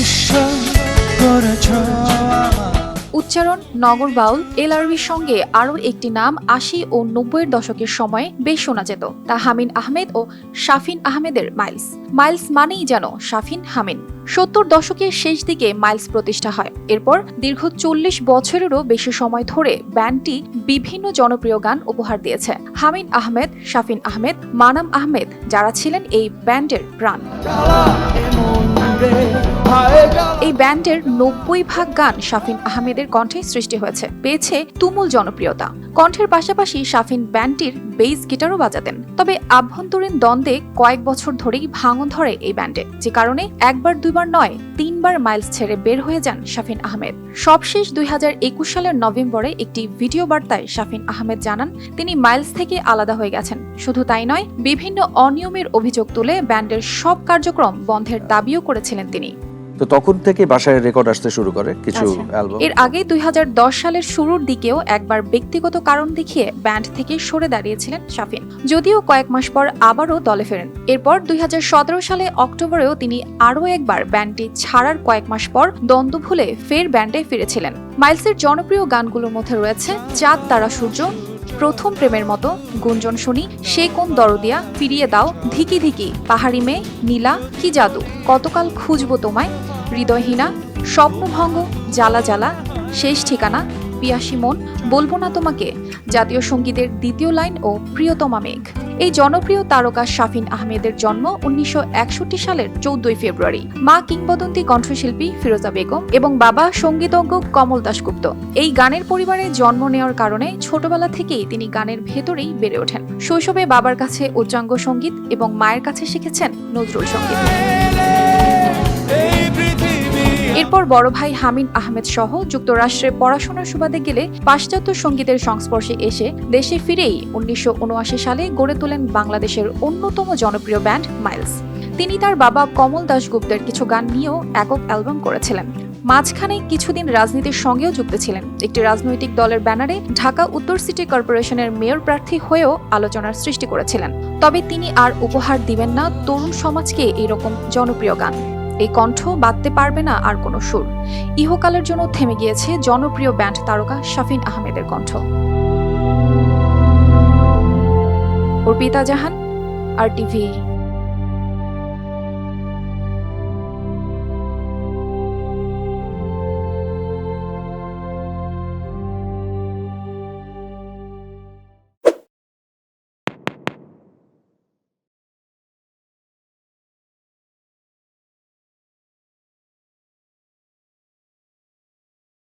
বিশ্ব করেছ আমার। উচ্চারণ নগর বাউল এলআরবির সঙ্গে আরও একটি নাম ৮০ ও ৯০-এর দশকের সময়ে বেশ শোনা যেত, তা হামিন আহমেদ ও শাফিন আহমেদের মাইলস। মাইলস মানেই যেন শাফিন হামিন। ৭০ দশকের শেষ দিকে মাইলস প্রতিষ্ঠা হয়। এরপর দীর্ঘ ৪০ বছরেরও বেশি সময় ধরে ব্যান্ডটি বিভিন্ন জনপ্রিয় গান উপহার দিয়েছে। হামিন আহমেদ, শাফিন আহমেদ, মানাম আহমেদ যারা ছিলেন এই ব্যান্ডের প্রাণ। এই ব্যান্ডের ৯০% গান শাফিন আহমেদের কণ্ঠে সৃষ্টি হয়েছে, পেয়েছে তুমুল জনপ্রিয়তা। কণ্ঠের পাশাপাশি শাফিন ব্যান্ডটির বেস গিটারও বাজাতেন। তবে আভ্যন্তরীণ দ্বন্দ্বে কয়েক বছর ধরেই ভাঙন ধরে এই ব্যান্ডে, যে কারণে একবার দুইবার নয় ৩বার মাইলস ছেড়ে বের হয়ে যান শাফিন আহমেদ। সবশেষ ২০২১ সালের নভেম্বরে একটি ভিডিও বার্তায় শাফিন আহমেদ জানান তিনি মাইলস থেকে আলাদা হয়ে গেছেন। শুধু তাই নয়, বিভিন্ন অনিয়মের অভিযোগ তুলে ব্যান্ডের সব কার্যক্রম বন্ধের দাবিও করেছিলেন তিনি। তো তখন থেকে বাসায় রেকর্ড আসতে শুরু করে কিছু অ্যালবাম। এর আগে ২০১০ সালের শুরুর দিকেও একবার ব্যক্তিগত কারণ দেখিয়ে ব্যান্ড থেকে সরে দাঁড়িয়েছিলেন শাফিন, যদিও কয়েক মাস পর আবারও দলে ফেরেন। এরপর ২০১৭ সালে অক্টোবরেও তিনি আরও একবার ব্যান্ডটি ছাড়ার কয়েক মাস পর দ্বন্দ্ব ভুলে ফের ব্যান্ডে ফিরেছিলেন। মাইলসের জনপ্রিয় গানগুলোর মধ্যে রয়েছে চাঁদ তারা সূর্য, প্রথম প্রেমের মতো, গুঞ্জন শুনি, সে কোন দরদিয়া, ফিরিয়ে দাও, ধিকি ধিকি, পাহাড়ি মেয়ে, নীলা, কি জাদু, কতকাল খুঁজবো তোমায়, হৃদয়হীনা, স্বপ্নভঙ্গ, জ্বালা জ্বালা, শেষ ঠিকানা, পিয়াসী মন, বলবো না তোমাকে, জাতীয় সঙ্গীতের দ্বিতীয় লাইন ও প্রিয়তমা মেঘ। এই জনপ্রিয় তারকা শাফিন আহমেদের জন্ম ১৯৬১ সালের ১৪ ফেব্রুয়ারি। মা কিংবদন্তি কণ্ঠশিল্পী ফিরোজা বেগম এবং বাবা সঙ্গীতজ্ঞ কমল দাশগুপ্ত। এই গানের পরিবারে জন্ম নেওয়ার কারণে ছোটবেলা থেকেই তিনি গানের ভেতরেই বেড়ে ওঠেন। শৈশবে বাবার কাছে উচ্চাঙ্গ সঙ্গীত এবং মায়ের কাছে শিখেছেন নজরুল সঙ্গীত। এরপর বড় ভাই হামিন আহমেদ সহ যুক্তরাষ্ট্রে পড়াশোনার সুবাদে গেলে পাশ্চাত্য সঙ্গীতের সংস্পর্শে এসে দেশে ফিরেই ১৯৭৯ সালে গড়ে তোলেন বাংলাদেশের অন্যতম জনপ্রিয় ব্যান্ড মাইলস। তিনি তার বাবা কমল দাশগুপ্তের কিছু গান নিয়েও একক অ্যালবাম করেছিলেন। মাঝখানে কিছুদিন রাজনীতির সঙ্গেও যুক্ত ছিলেন। একটি রাজনৈতিক দলের ব্যানারে ঢাকা উত্তর সিটি কর্পোরেশনের মেয়র প্রার্থী হয়েও আলোচনার সৃষ্টি করেছিলেন। তবে তিনি আর উপহার দিবেন না তরুণ সমাজকে এইরকম জনপ্রিয় গান। এই কণ্ঠ বাঁধতে পারবে না আর কোনো সুর। ইহকালের জন্য থেমে গিয়েছে জনপ্রিয় ব্যান্ড তারকা শাফিন আহমেদের কণ্ঠ। অর্পিতা জাহান, RTV।